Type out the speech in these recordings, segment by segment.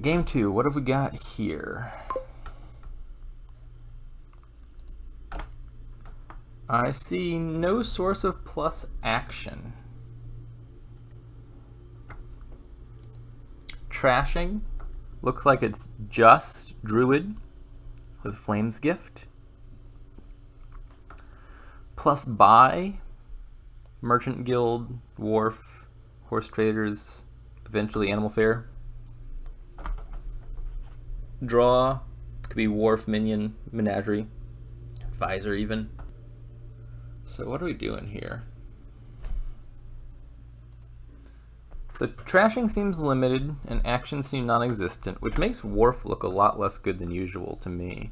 Game 2, what have we got here? I see no source of plus action. Trashing looks like it's just Druid with Flame's Gift. Plus buy, Merchant Guild, Wharf, Horse Traders, eventually Animal Fair. Draw, could be Wharf, Minion, Menagerie, Advisor even. So what are we doing here? So trashing seems limited and actions seem non-existent, which makes Wharf look a lot less good than usual to me.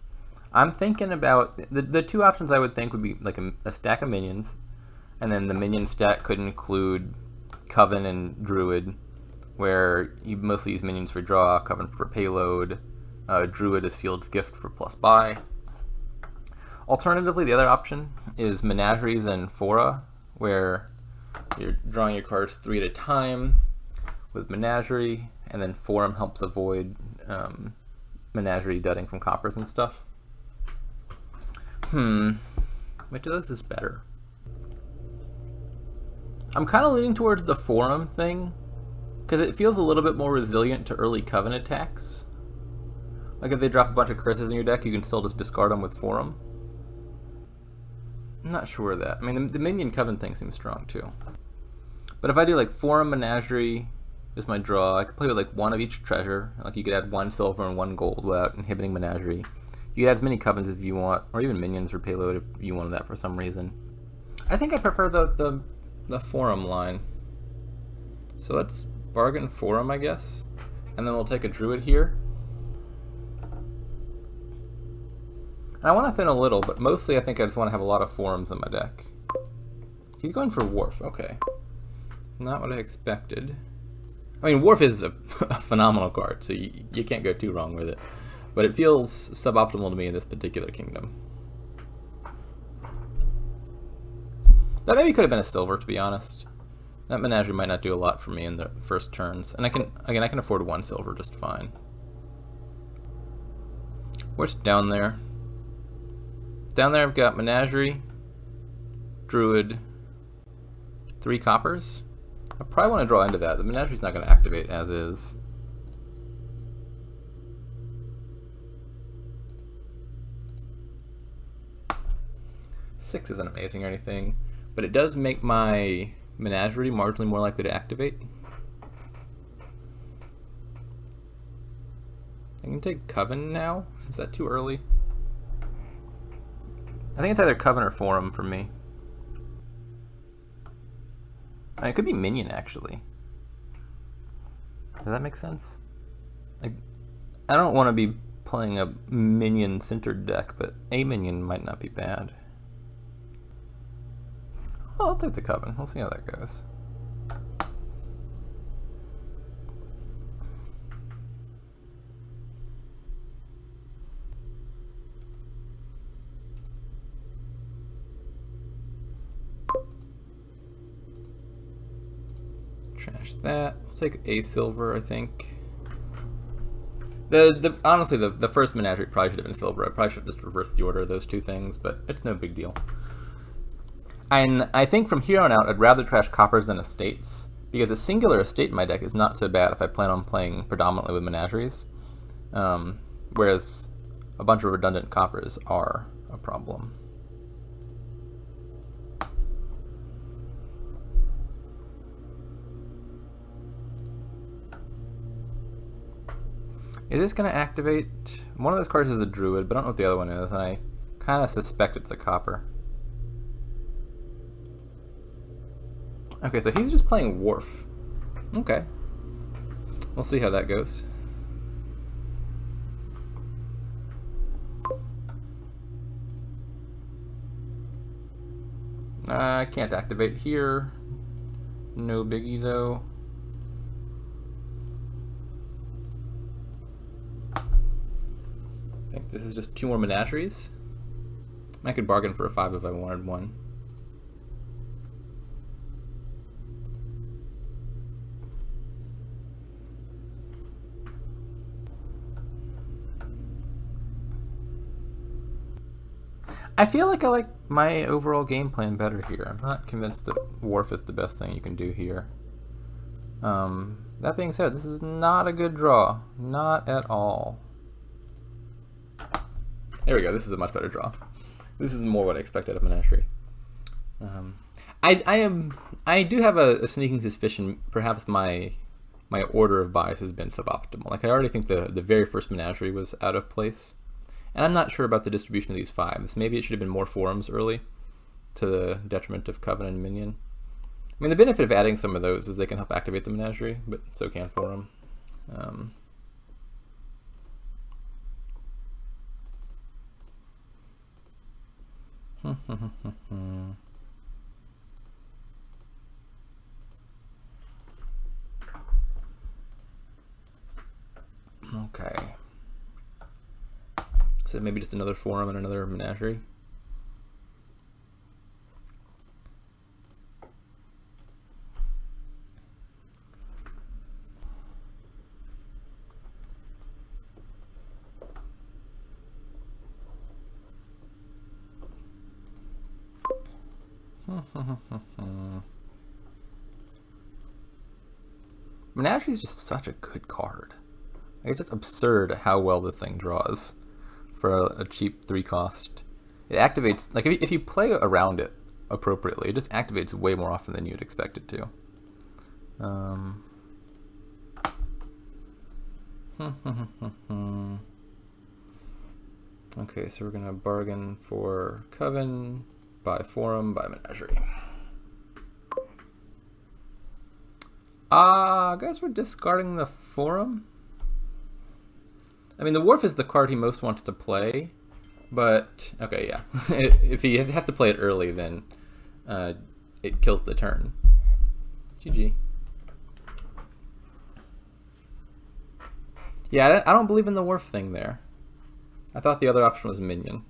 I'm thinking about, the two options I would think would be like a stack of minions, and then the minion stack could include Coven and Druid, where you mostly use minions for draw, Coven for payload, Druid is Field's Gift for plus buy. Alternatively, the other option is Menageries and Fora, where you're drawing your cards 3 at a time with Menagerie, and then Forum helps avoid Menagerie dudding from coppers and stuff. Which of those is better? I'm kind of leaning towards the Forum thing, because it feels a little bit more resilient to early Coven attacks. Like if they drop a bunch of curses in your deck, you can still just discard them with Forum. I'm not sure of that. I mean, the Minion Coven thing seems strong too. But if I do like Forum, Menagerie is my draw, I could play with like one of each treasure. Like you could add 1 silver and 1 gold without inhibiting Menagerie. You could add as many Covens as you want, or even minions for payload if you wanted that for some reason. I think I prefer the Forum line. So let's bargain Forum, I guess. And then we'll take a Druid here. And I want to thin a little, but mostly I think I just want to have a lot of Forums in my deck. He's going for Wharf, okay. Not what I expected. I mean, Wharf is a phenomenal card, so you can't go too wrong with it. But it feels suboptimal to me in this particular kingdom. That maybe could have been a silver, to be honest. That Menagerie might not do a lot for me in the first turns. And I can afford 1 silver just fine. What's down there? Down there I've got Menagerie, Druid, 3 coppers. I probably want to draw into that. The Menagerie's not going to activate as is. Six isn't amazing or anything, but it does make my Menagerie marginally more likely to activate. I can take Coven now. Is that too early? I think it's either Coven or Forum for me. I mean, it could be Minion, actually. Does that make sense? Like, I don't want to be playing a Minion-centered deck, but a Minion might not be bad. Well, I'll take the Coven. We'll see how that goes. Trash that. We'll take a silver, I think. Honestly, the first Menagerie probably should have been silver. I probably should have just reversed the order of those two things, but it's no big deal. And I think from here on out, I'd rather trash coppers than estates, because a singular estate in my deck is not so bad if I plan on playing predominantly with Menageries, whereas a bunch of redundant coppers are a problem. Is this going to activate? One of those cards is a Druid, but I don't know what the other one is, and I kind of suspect it's a copper. Okay, so he's just playing Wharf. Okay. We'll see how that goes. I can't activate here. No biggie, though. I think this is just 2 more Menageries. I could bargain for a 5 if I wanted one. I feel like I like my overall game plan better here. I'm not convinced that Wharf is the best thing you can do here. That being said, this is not a good draw. Not at all. There we go. This is a much better draw. This is more what I expected of Menagerie. I do have a sneaking suspicion. Perhaps my order of buys has been suboptimal. Like I already think the very first Menagerie was out of place, and I'm not sure about the distribution of these fives. Maybe it should have been more forums early, to the detriment of Coven and Minion. I mean, the benefit of adding some of those is they can help activate the Menagerie, but so can forum. Okay. So maybe just another forum and another Menagerie. Menagerie is just such a good card. It's just absurd how well this thing draws for a cheap 3 cost. It activates, like if you play around it appropriately, it just activates way more often than you'd expect it to. Okay, so we're gonna bargain for Coven, buy Forum, buy Menagerie. I guess we're discarding the Forum. I mean, the Wharf is the card he most wants to play, but okay, yeah. If he has to play it early, then it kills the turn. GG. Yeah, I don't believe in the Wharf thing there. I thought the other option was Minion.